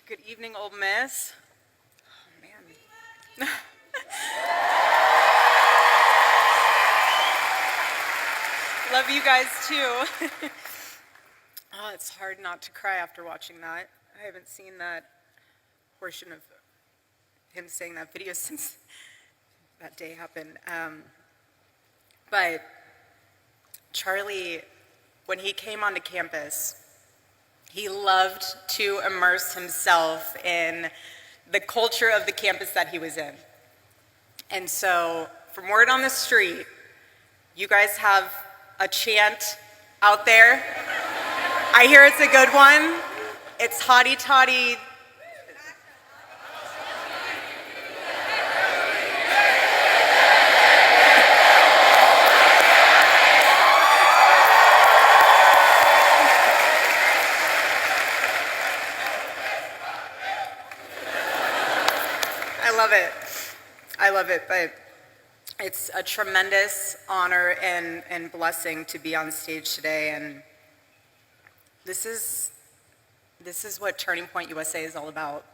Good evening, Ole Miss. Oh, man. Love you guys, too. Oh, it's hard not to cry after watching that. I haven't seen that portion of him saying that video since that day happened. But Charlie, when he came onto campus, he loved to immerse himself in the culture of the campus that he was in. And so, from word on the street, you guys have a chant out there. I hear it's a good one. It's hotty toddy. I love it, but it's a tremendous honor and blessing to be on stage today, and this is what Turning Point USA is all about.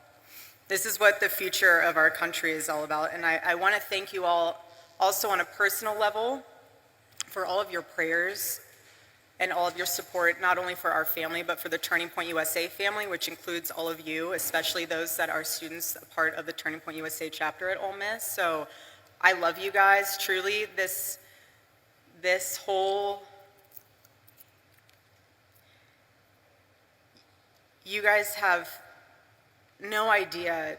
This is what the future of our country is all about, and I want to thank you all also on a personal level for all of your prayers and all of your support, not only for our family, but for the Turning Point USA family, which includes all of you, especially those that are students, a part of the Turning Point USA chapter at Ole Miss. So I love you guys, truly. This whole, you guys have no idea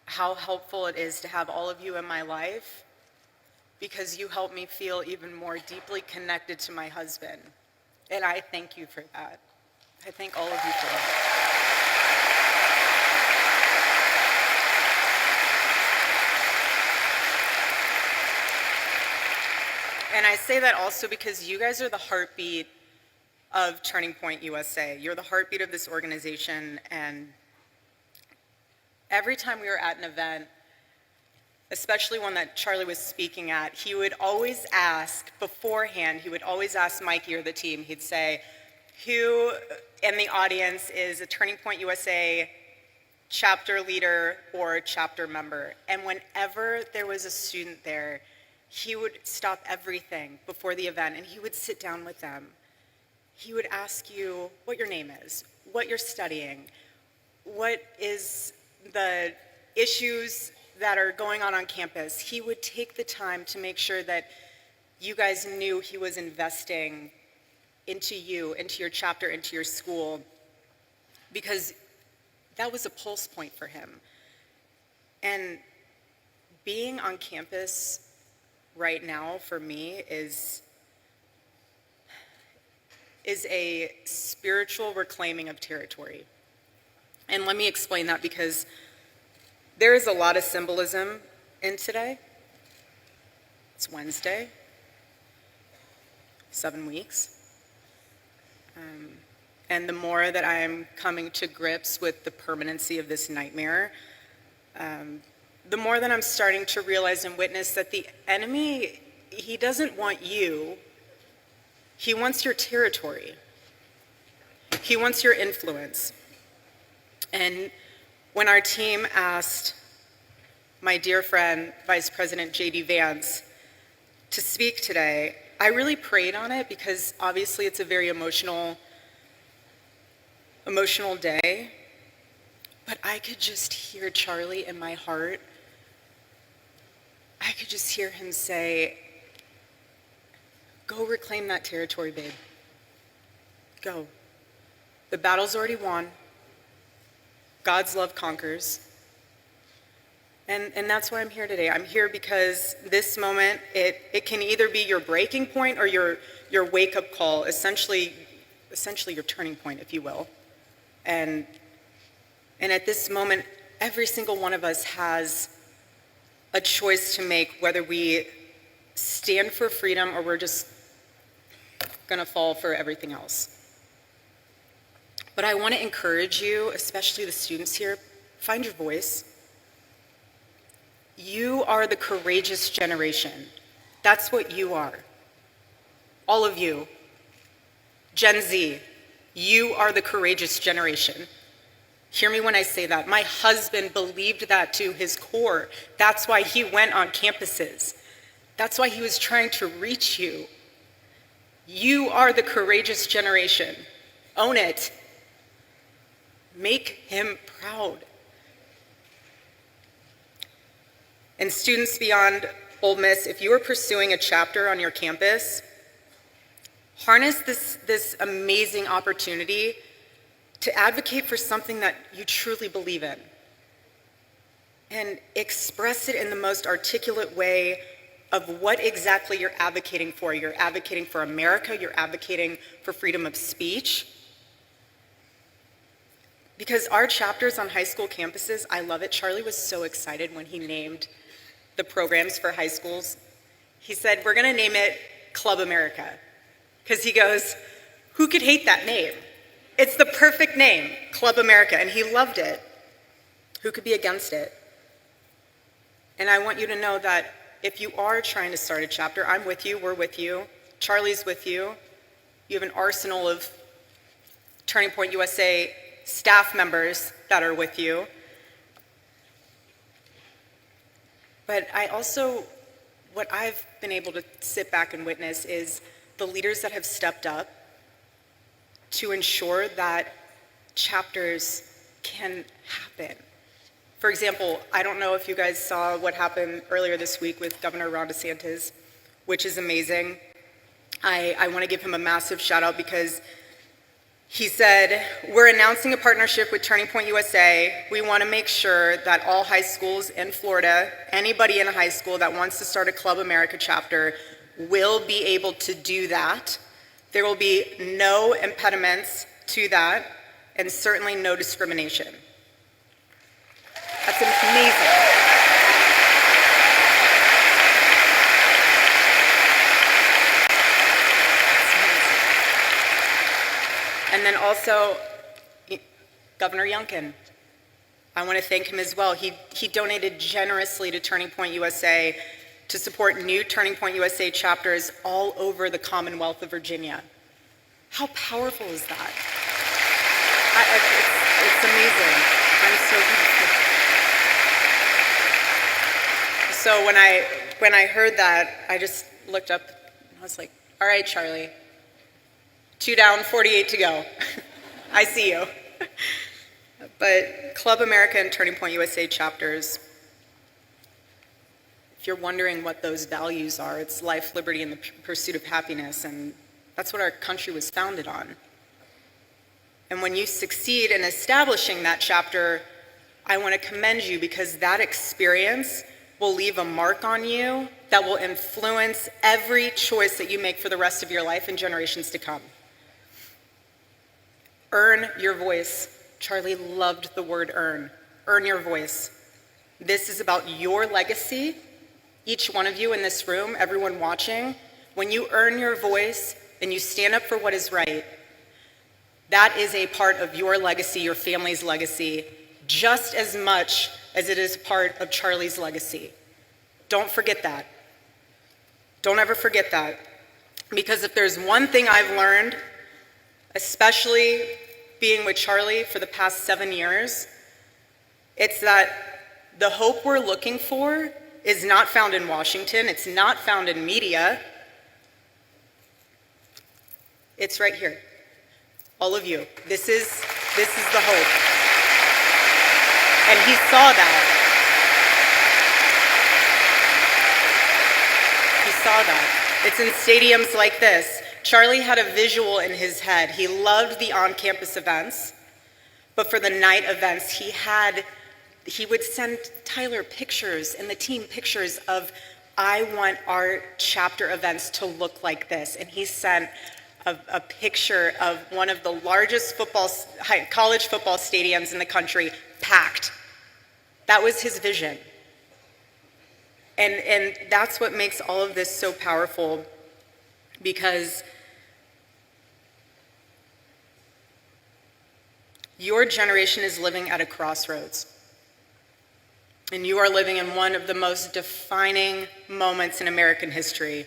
how helpful it is to have all of you in my life, because you help me feel even more deeply connected to my husband. And I thank you for that. I thank all of you for that. And I say that also because you guys are the heartbeat of Turning Point USA. You're the heartbeat of this organization, and every time we were at an event, especially one that Charlie was speaking at, he would always ask beforehand, he would always ask Mikey or the team, he'd say, who in the audience is a Turning Point USA chapter leader or chapter member? And whenever there was a student there, he would stop everything before the event and he would sit down with them. He would ask you what your name is, what you're studying, what is the issues that are going on campus. He would take the time to make sure that you guys knew he was investing into you, into your chapter, into your school, because that was a pulse point for him. And being on campus right now for me is a spiritual reclaiming of territory. And let me explain that, because there is a lot of symbolism in today. It's Wednesday, 7 weeks. And the more that I am coming to grips with the permanency of this nightmare, the more that I'm starting to realize and witness that the enemy, he doesn't want you. He wants your territory. He wants your influence. And when our team asked my dear friend, Vice President JD Vance, to speak today, I really prayed on it, because obviously it's a very emotional day, but I could just hear Charlie in my heart. I could just hear him say, go reclaim that territory, babe. Go. The battle's already won. God's love conquers. And that's why I'm here today. I'm here because this moment, it can either be your breaking point or your wake-up call, essentially your turning point, if you will. And at this moment, every single one of us has a choice to make, whether we stand for freedom or we're just gonna fall for everything else. But I want to encourage you, especially the students here, find your voice. You are the courageous generation. That's what you are. All of you. Gen Z, you are the courageous generation. Hear me when I say that. My husband believed that to his core. That's why he went on campuses. That's why he was trying to reach you. You are the courageous generation. Own it. Make him proud. And students beyond Ole Miss, if you are pursuing a chapter on your campus, harness this amazing opportunity to advocate for something that you truly believe in. And express it in the most articulate way of what exactly you're advocating for. You're advocating for America, you're advocating for freedom of speech. Because our chapters on high school campuses, I love it. Charlie was so excited when he named the programs for high schools. He said, we're gonna name it Club America. Because he goes, who could hate that name? It's the perfect name, Club America, and he loved it. Who could be against it? And I want you to know that if you are trying to start a chapter, I'm with you, we're with you, Charlie's with you. You have an arsenal of Turning Point USA staff members that are with you. But I also, what I've been able to sit back and witness is the leaders that have stepped up to ensure that chapters can happen. For example, I don't know if you guys saw what happened earlier this week with Governor Ron DeSantis, which is amazing. I want to give him a massive shout out because he said, we're announcing a partnership with Turning Point USA. We want to make sure that all high schools in Florida, anybody in a high school that wants to start a Club America chapter will be able to do that. There will be no impediments to that, and certainly no discrimination. That's amazing. And then also, Governor Youngkin. I want to thank him as well. He donated generously to Turning Point USA to support new Turning Point USA chapters all over the Commonwealth of Virginia. How powerful is that? It's amazing. I'm so grateful. So when I heard that, I just looked up and I was like, all right, Charlie, 2 down, 48 to go. I see you. But Club America and Turning Point USA chapters, if you're wondering what those values are, it's life, liberty, and the pursuit of happiness, and that's what our country was founded on. And when you succeed in establishing that chapter, I want to commend you because that experience will leave a mark on you that will influence every choice that you make for the rest of your life and generations to come. Earn your voice. Charlie loved the word earn. Earn your voice. This is about your legacy. Each one of you in this room, everyone watching, when you earn your voice and you stand up for what is right, that is a part of your legacy, your family's legacy, just as much as it is part of Charlie's legacy. Don't forget that. Don't ever forget that. Because if there's one thing I've learned, especially being with Charlie for the past 7 years, it's that the hope we're looking for is not found in Washington. It's not found in media. It's right here. All of you. This is the hope. And he saw that. He saw that. It's in stadiums like this. Charlie had a visual in his head. He loved the on-campus events, but for the night events, he would send Tyler pictures and the team pictures of, I want our chapter events to look like this. And he sent a picture of one of the largest college football stadiums in the country, packed. That was his vision. And that's what makes all of this so powerful, because your generation is living at a crossroads. And you are living in one of the most defining moments in American history.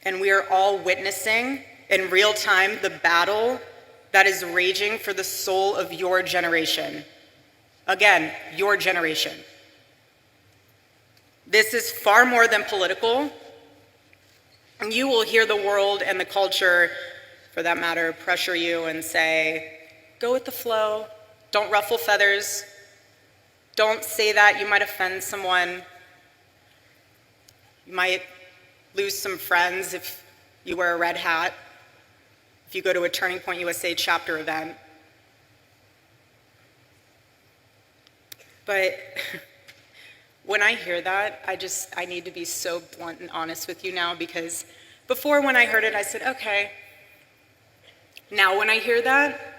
And we are all witnessing in real time the battle that is raging for the soul of your generation. Again, your generation. This is far more than political. You will hear the world and the culture, for that matter, pressure you and say, go with the flow, don't ruffle feathers, don't say that, you might offend someone. You might lose some friends if you wear a red hat, if you go to a Turning Point USA chapter event. But when I hear that, I need to be so blunt and honest with you now, because before, when I heard it, I said, okay. Now when I hear that,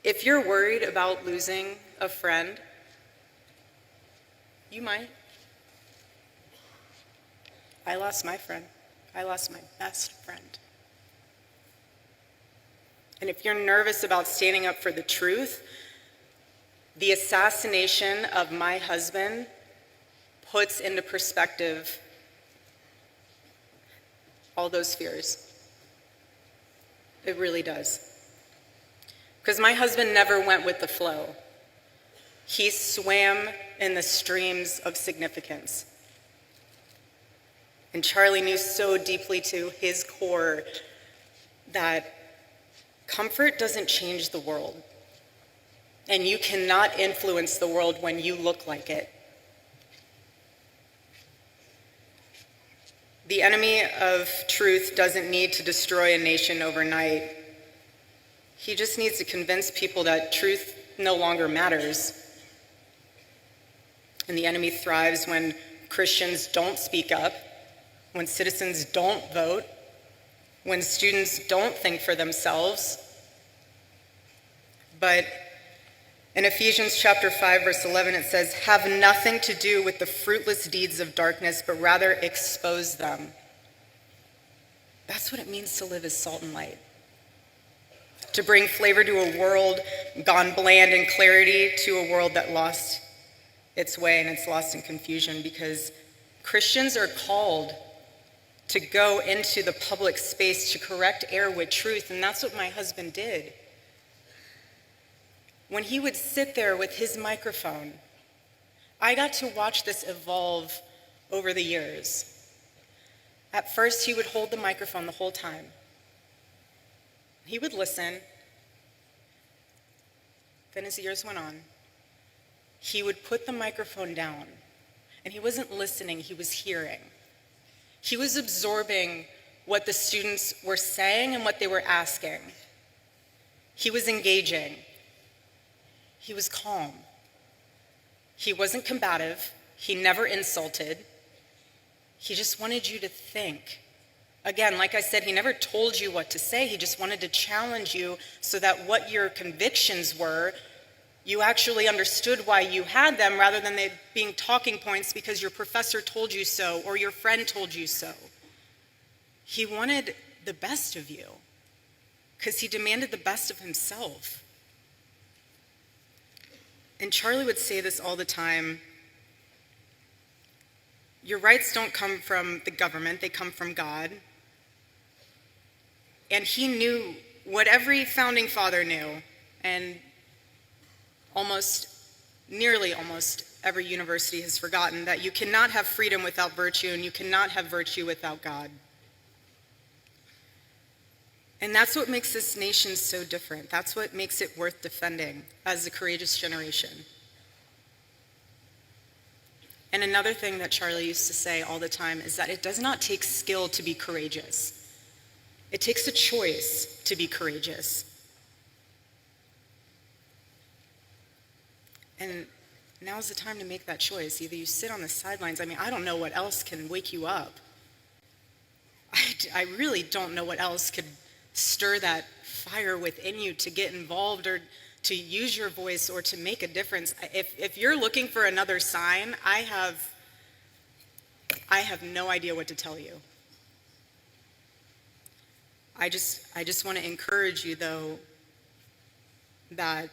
if you're worried about losing a friend, you might. I lost my friend. I lost my best friend. And if you're nervous about standing up for the truth, the assassination of my husband puts into perspective all those fears. It really does. Because my husband never went with the flow. He swam in the streams of significance. And Charlie knew so deeply to his core that comfort doesn't change the world. And you cannot influence the world when you look like it. The enemy of truth doesn't need to destroy a nation overnight. He just needs to convince people that truth no longer matters. And the enemy thrives when Christians don't speak up, when citizens don't vote, when students don't think for themselves. But in Ephesians chapter 5, verse 11, it says, have nothing to do with the fruitless deeds of darkness, but rather expose them. That's what it means to live as salt and light. To bring flavor to a world gone bland, and clarity to a world that lost its way and it's lost in confusion, because Christians are called to go into the public space to correct error with truth, and that's what my husband did. When he would sit there with his microphone, I got to watch this evolve over the years. At first, he would hold the microphone the whole time. He would listen. Then as the years went on, he would put the microphone down, and he wasn't listening, he was hearing. He was absorbing what the students were saying and what they were asking. He was engaging. He was calm. He wasn't combative. He never insulted. He just wanted you to think. Again, like I said, he never told you what to say. He just wanted to challenge you so that what your convictions were, you actually understood why you had them, rather than they being talking points because your professor told you so or your friend told you so. He wanted the best of you because he demanded the best of himself. And Charlie would say this all the time: your rights don't come from the government, they come from God. And he knew what every founding father knew, and nearly almost every university has forgotten, that you cannot have freedom without virtue, and you cannot have virtue without God. And that's what makes this nation so different. That's what makes it worth defending as a courageous generation. And another thing that Charlie used to say all the time is that it does not take skill to be courageous. It takes a choice to be courageous. And now's the time to make that choice. Either you sit on the sidelines. I mean, I don't know what else can wake you up. I really don't know what else could stir that fire within you to get involved or to use your voice or to make a difference. If you're looking for another sign, I have no idea what to tell you. I just want to encourage you, though, that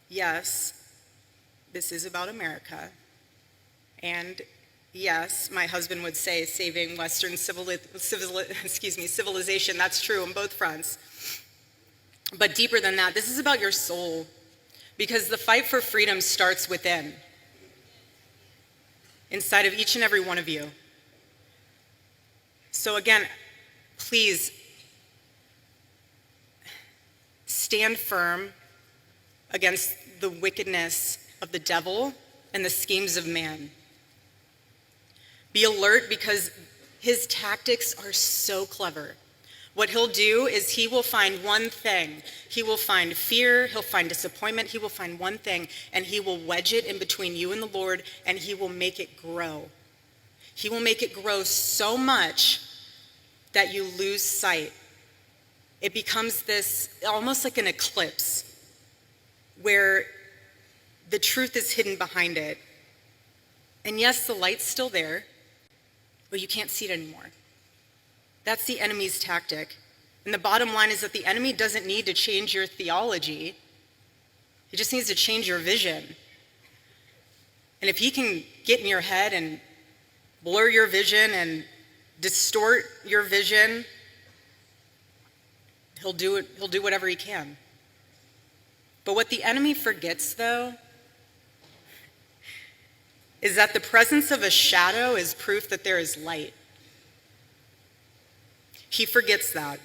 yes, this is about America, and Yes, my husband would say saving Western civilization. That's true on both fronts. But deeper than that, this is about your soul. Because the fight for freedom starts within, inside of each and every one of you. So again, please stand firm against the wickedness of the devil and the schemes of man. Be alert because his tactics are so clever. What he'll do is he will find one thing. He will find fear, he'll find disappointment, he will find one thing, and he will wedge it in between you and the Lord, and he will make it grow. He will make it grow so much that you lose sight. It becomes this, almost like an eclipse, where the truth is hidden behind it. And yes, the light's still there, but you can't see it anymore. That's the enemy's tactic. And the bottom line is that the enemy doesn't need to change your theology. He just needs to change your vision. And if he can get in your head and blur your vision and distort your vision, he'll do it. He'll do whatever he can. But what the enemy forgets, though, is that the presence of a shadow is proof that there is light. He forgets that.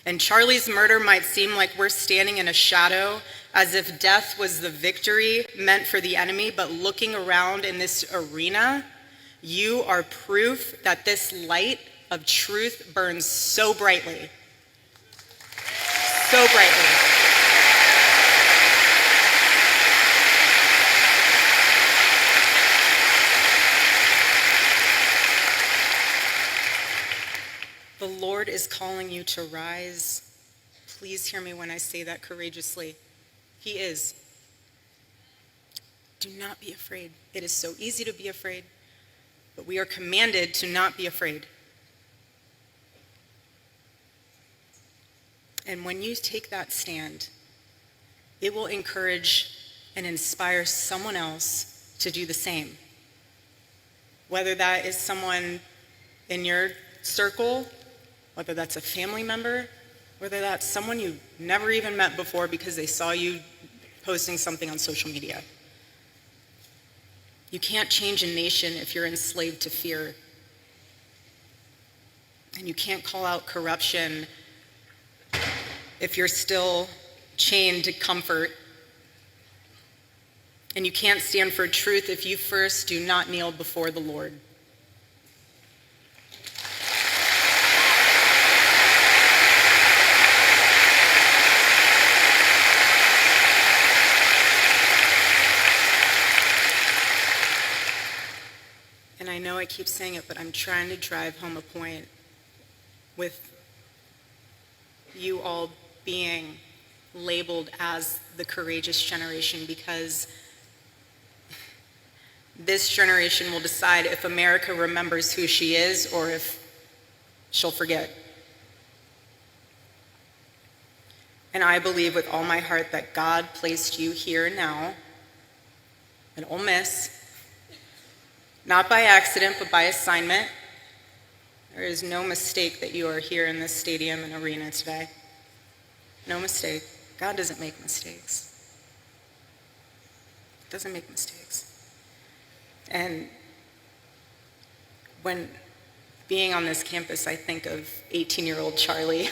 And Charlie's murder might seem like we're standing in a shadow, as if death was the victory meant for the enemy, but looking around in this arena, you are proof that this light of truth burns so brightly. So brightly. The Lord is calling you to rise. Please hear me when I say that courageously. He is. Do not be afraid. It is so easy to be afraid, but we are commanded to not be afraid. And when you take that stand, it will encourage and inspire someone else to do the same. Whether that is someone in your circle, whether that's a family member, whether that's someone you never even met before because they saw you posting something on social media. You can't change a nation if you're enslaved to fear. And you can't call out corruption if you're still chained to comfort. And you can't stand for truth if you first do not kneel before the Lord. And I know I keep saying it, but I'm trying to drive home a point with you all being labeled as the courageous generation, because this generation will decide if America remembers who she is or if she'll forget. And I believe with all my heart that God placed you here and now in Ole Miss, not by accident, but by assignment. There is no mistake that you are here in this stadium and arena today. No mistake. God doesn't make mistakes. Doesn't make mistakes. And when being on this campus, I think of 18-year-old Charlie,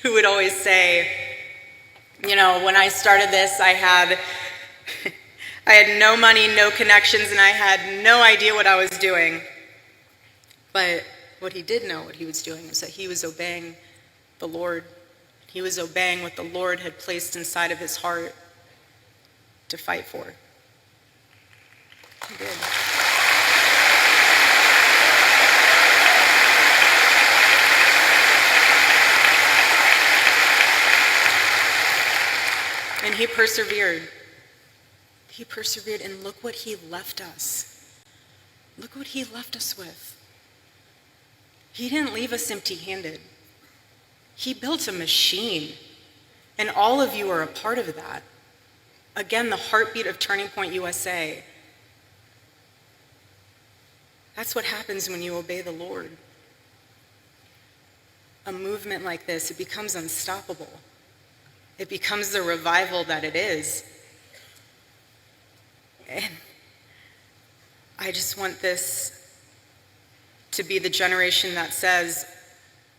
who would always say, you know, when I started this, I had no money, no connections, and I had no idea what I was doing. But what he did know what he was doing is that he was obeying the Lord. He was obeying what the Lord had placed inside of his heart to fight for. He did. And he persevered. He persevered, and look what he left us. Look what he left us with. He didn't leave us empty-handed. He built a machine, and all of you are a part of that. Again, the heartbeat of Turning Point USA. That's what happens when you obey the Lord. A movement like this, it becomes unstoppable. It becomes the revival that it is. And I just want this to be the generation that says,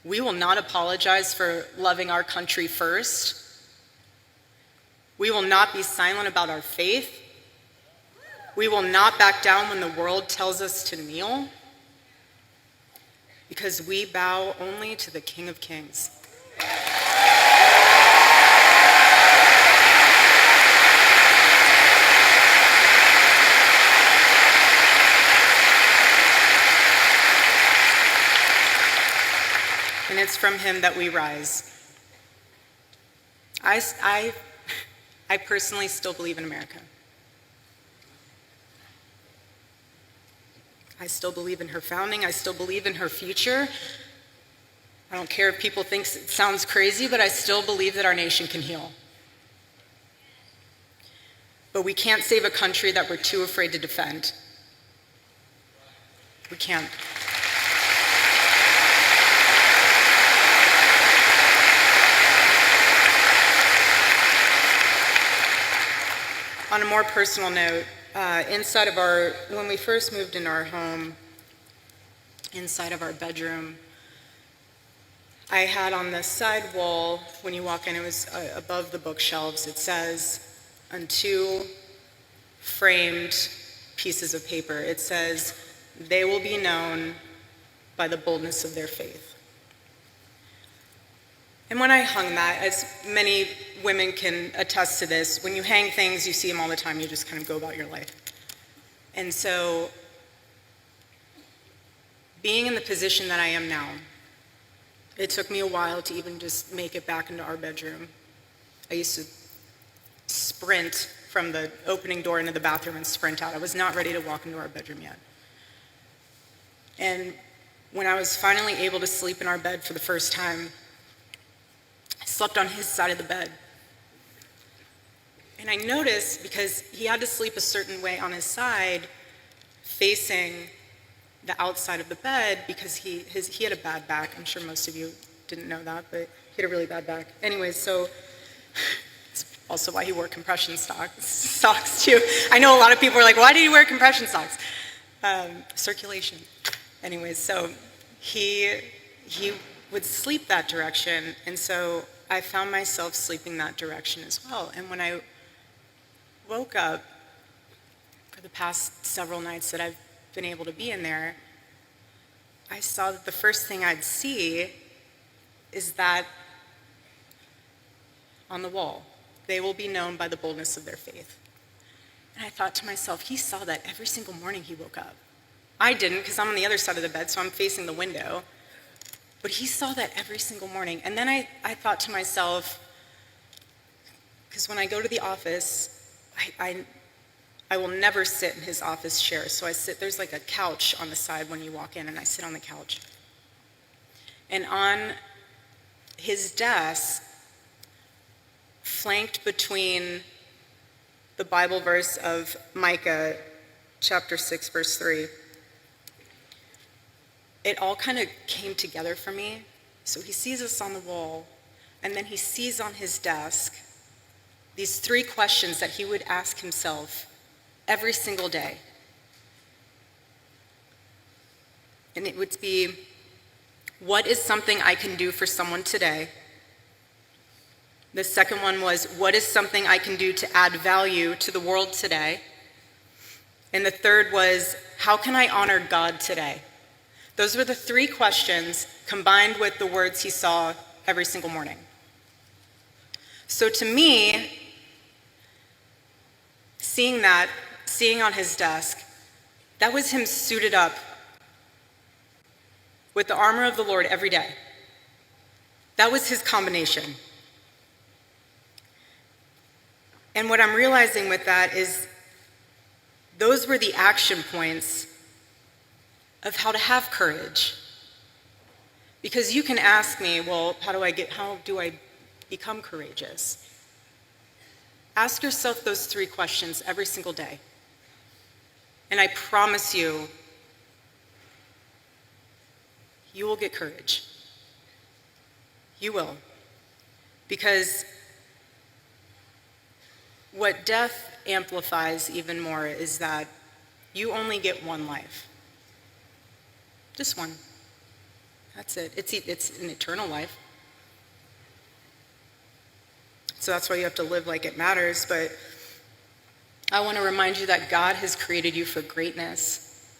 we will not apologize for loving our country first. We will not be silent about our faith. We will not back down when the world tells us to kneel, because we bow only to the King of Kings. And it's from him that we rise. I personally still believe in America. I still believe in her founding. I still believe in her future. I don't care if people think it sounds crazy, but I still believe that our nation can heal. But we can't save a country that we're too afraid to defend. We can't. On a more personal note, when we first moved into our home, inside of our bedroom, I had on the side wall, when you walk in, it was above the bookshelves, it says, on 2 framed pieces of paper, it says, "They will be known by the boldness of their faith." And when I hung that, as many women can attest to this, when you hang things, you see them all the time, you just kind of go about your life. And so, being in the position that I am now, it took me a while to even just make it back into our bedroom. I used to sprint from the opening door into the bathroom and sprint out. I was not ready to walk into our bedroom yet. And when I was finally able to sleep in our bed for the first time, I slept on his side of the bed. And I noticed, because he had to sleep a certain way on his side, facing the outside of the bed, because he had a bad back. I'm sure most of you didn't know that, but he had a really bad back. Anyways, so it's also why he wore compression socks too. I know a lot of people are like, why do you wear compression socks? Circulation. Anyways, so he would sleep that direction, and so I found myself sleeping that direction as well. And when I woke up, for the past several nights that I've been able to be in there, I saw that the first thing I'd see is that on the wall, "They will be known by the boldness of their faith." And I thought to myself, he saw that every single morning he woke up. I didn't, because I'm on the other side of the bed, so I'm facing the window. But he saw that every single morning. And then I thought to myself, because when I go to the office, I will never sit in his office chair. So there's like a couch on the side when you walk in, and I sit on the couch. And on his desk, flanked between the Bible verse of Micah, chapter 6, verse 3, it all kind of came together for me. So he sees us on the wall, and then he sees on his desk these 3 questions that he would ask himself every single day. And it would be, what is something I can do for someone today? The second one was, what is something I can do to add value to the world today? And the third was, how can I honor God today? Those were the 3 questions combined with the words he saw every single morning. So to me, seeing on his desk, that was him suited up with the armor of the Lord every day. That was his combination. And what I'm realizing with that is those were the action points of how to have courage. Because you can ask me, well, how do I become courageous? Ask yourself those 3 questions every single day. And I promise you, you will get courage. You will. Because what death amplifies even more is that you only get one life. Just one. That's it. It's an eternal life. So that's why you have to live like it matters. But I want to remind you that God has created you for greatness,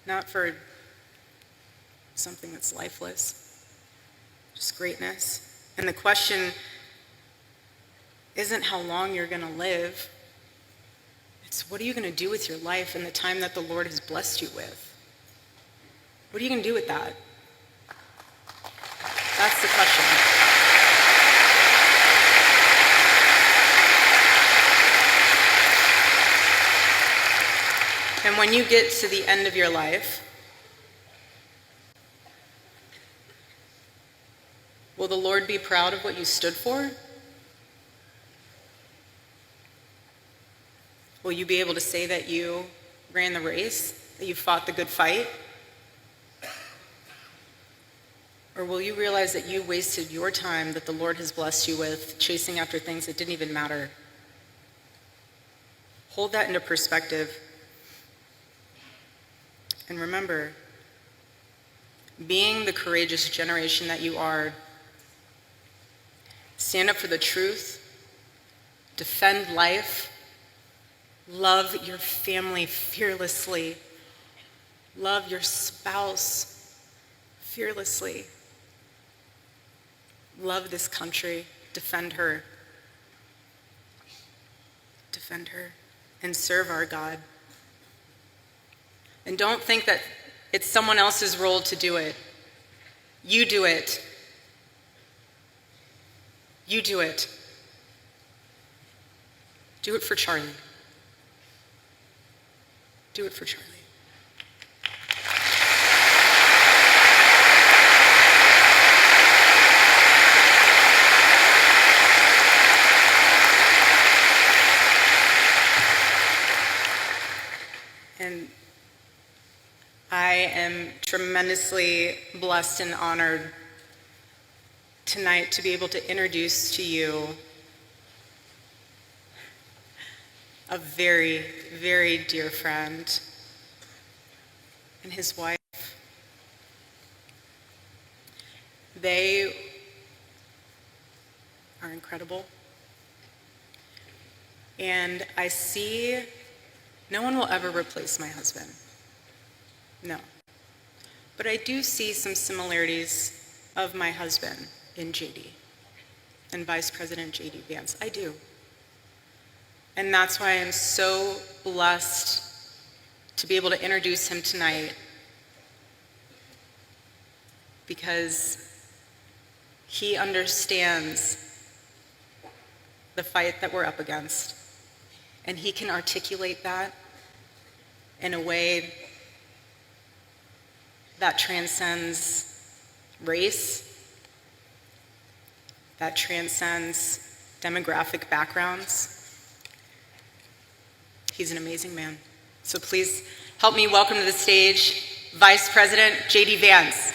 not for something that's lifeless, just greatness. And the question isn't how long you're going to live. It's what are you going to do with your life in the time that the Lord has blessed you with? What are you going to do with that? That's the question. And when you get to the end of your life, will the Lord be proud of what you stood for? Will you be able to say that you ran the race, that you fought the good fight? Or will you realize that you wasted your time that the Lord has blessed you with chasing after things that didn't even matter? Hold that into perspective. And remember, being the courageous generation that you are, stand up for the truth, defend life, love your family fearlessly, love your spouse fearlessly, love this country, defend her, and serve our God. And don't think that it's someone else's role to do it. You do it. You do it. Do it for Charlie. Do it for Charlie. And I am tremendously blessed and honored tonight to be able to introduce to you a very, very dear friend and his wife. They are incredible. And I see no one will ever replace my husband. No. But I do see some similarities of my husband in JD and Vice President JD Vance. I do. And that's why I'm so blessed to be able to introduce him tonight, because he understands the fight that we're up against, and he can articulate that in a way that transcends race, that transcends demographic backgrounds. He's an amazing man. So please help me welcome to the stage Vice President JD Vance.